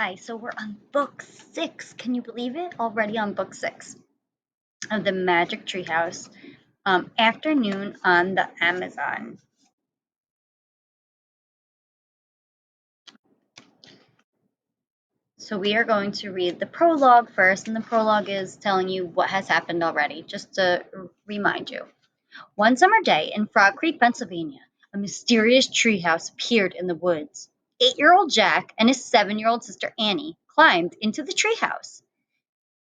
Hi, so we're on book 6. Can you believe it? Already on book 6 of the Magic Treehouse. Afternoon on the Amazon. So we are going to read the prologue first, and the prologue is telling you what has happened already, just to remind you. One summer day in Frog Creek, Pennsylvania, a mysterious treehouse appeared in the woods. 8-year-old Jack and his 7-year-old sister Annie climbed into the treehouse.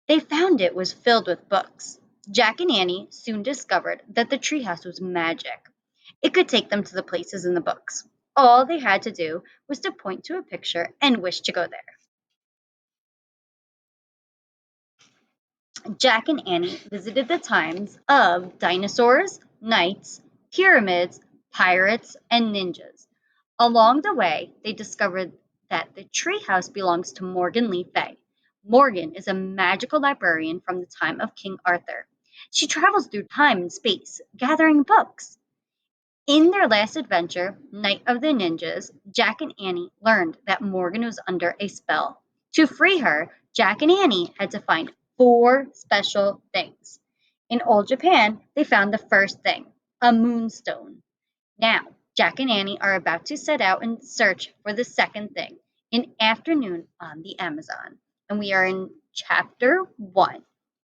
They found it was filled with books. Jack and Annie soon discovered that the treehouse was magic. It could take them to the places in the books. All they had to do was to point to a picture and wish to go there. Jack and Annie visited the times of dinosaurs, knights, pyramids, pirates, and ninjas. Along the way, they discovered that the treehouse belongs to Morgan Le Fay. Morgan is a magical librarian from the time of King Arthur. She travels through time and space, gathering books. In their last adventure, Night of the Ninjas, Jack and Annie learned that Morgan was under a spell. To free her, Jack and Annie had to find 4 special things. In old Japan, they found the first thing, a moonstone. Now, Jack and Annie are about to set out and search for the second thing, an afternoon on the Amazon. And we are in chapter 1.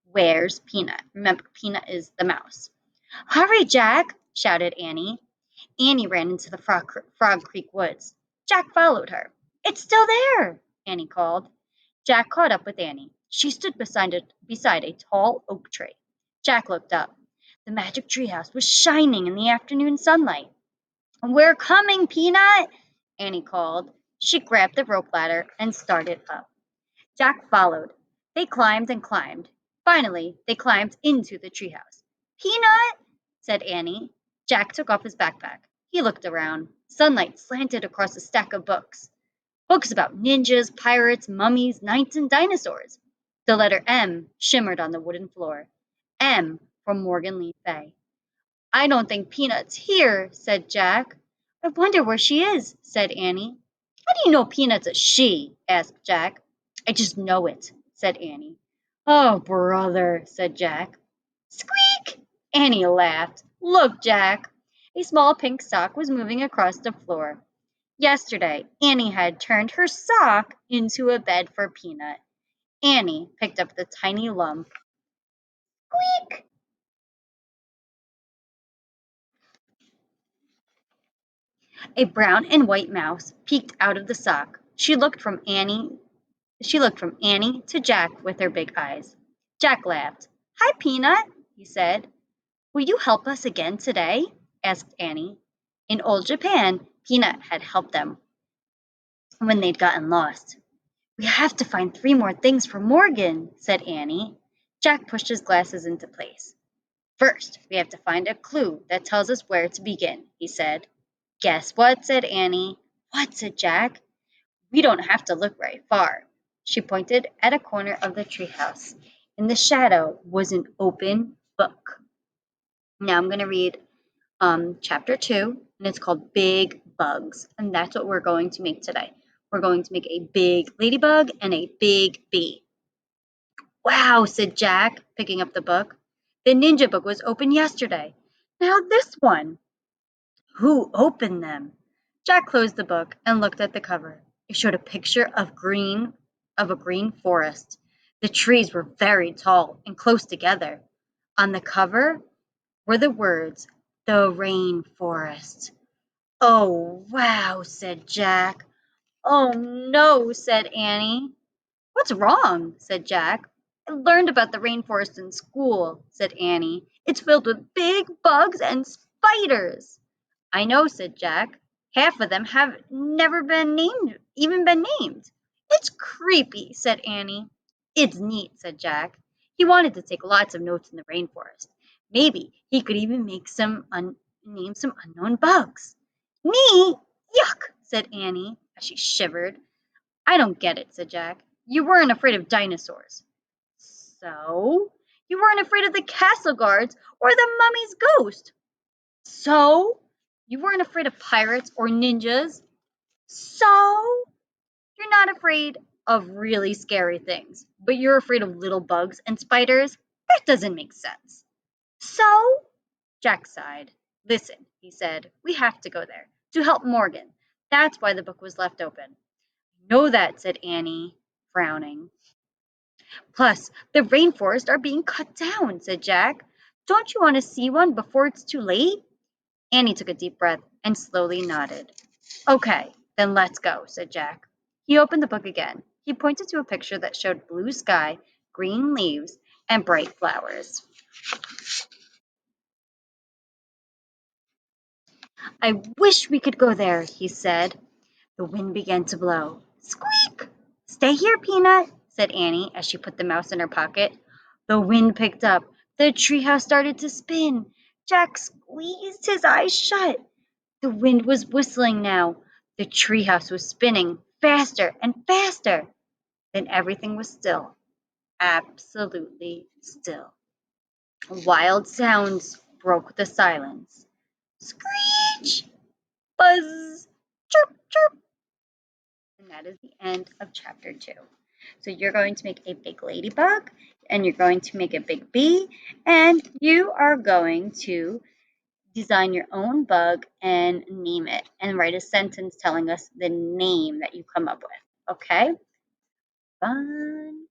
Where's Peanut? Remember, Peanut is the mouse. Hurry, Jack, shouted Annie. Annie ran into the Frog Creek woods. Jack followed her. It's still there, Annie called. Jack caught up with Annie. She stood beside a tall oak tree. Jack looked up. The magic treehouse was shining in the afternoon sunlight. We're coming, Peanut, Annie called. She grabbed the rope ladder and started up. Jack followed. They climbed and climbed. Finally, they climbed into the treehouse. Peanut, said Annie. Jack took off his backpack. He looked around. Sunlight slanted across a stack of books. Books about ninjas, pirates, mummies, knights, and dinosaurs. The letter M shimmered on the wooden floor. M for Morgan Le Fay. I don't think Peanut's here, said Jack. I wonder where she is, said Annie. How do you know Peanut's a she? Asked Jack. I just know it, said Annie. Oh, brother, said Jack. Squeak! Annie laughed. Look, Jack. A small pink sock was moving across the floor. Yesterday, Annie had turned her sock into a bed for Peanut. Annie picked up the tiny lump. Squeak! A brown and white mouse peeked out of the sock. She looked from Annie to Jack with her big eyes. Jack laughed. Hi, Peanut, he said. Will you help us again today? Asked Annie. In old Japan, Peanut had helped them when they'd gotten lost. We have to find 3 more things for Morgan, said Annie. Jack pushed his glasses into place. First, we have to find a clue that tells us where to begin, he said. Guess what? Said Annie. What? Said Jack. We don't have to look very far. She pointed at a corner of the treehouse. In the shadow was an open book. Now I'm going to read chapter 2, and it's called Big Bugs, and that's what we're going to make today. We're going to make a big ladybug and a big bee. Wow, said Jack, picking up the book. The ninja book was open yesterday. Now this one. Who opened them? Jack closed the book and looked at the cover. It showed a picture of a green forest. The trees were very tall and close together. On the cover were the words, "The Rainforest." Oh, wow, said Jack. Oh, no, said Annie. What's wrong? Said Jack. I learned about the rainforest in school, said Annie. It's filled with big bugs and spiders. I know, said Jack. Half of them have never even been named. It's creepy, said Annie. It's neat, said Jack. He wanted to take lots of notes in the rainforest. Maybe he could even name some unknown bugs. Me? Yuck, said Annie as she shivered. I don't get it, said Jack. You weren't afraid of dinosaurs. So? You weren't afraid of the castle guards or the mummy's ghost. So? You weren't afraid of pirates or ninjas. So? You're not afraid of really scary things, but you're afraid of little bugs and spiders? That doesn't make sense. So, Jack sighed. Listen, he said, we have to go there to help Morgan. That's why the book was left open. Know that, said Annie, frowning. Plus, the rainforests are being cut down, said Jack. Don't you want to see one before it's too late? Annie took a deep breath and slowly nodded. Okay, then let's go, said Jack. He opened the book again. He pointed to a picture that showed blue sky, green leaves, and bright flowers. I wish we could go there, he said. The wind began to blow. Squeak! Stay here, Peanut, said Annie as she put the mouse in her pocket. The wind picked up. The treehouse started to spin. Jack squeezed his eyes shut. The wind was whistling now. The treehouse was spinning faster and faster. Then everything was still, absolutely still. Wild sounds broke the silence. Screech! Buzz! Chirp, chirp! And that is the end of chapter 2. So you're going to make a big ladybug, and you're going to make a big bee, and you are going to design your own bug and name it, and write a sentence telling us the name that you come up with. Okay? Fun.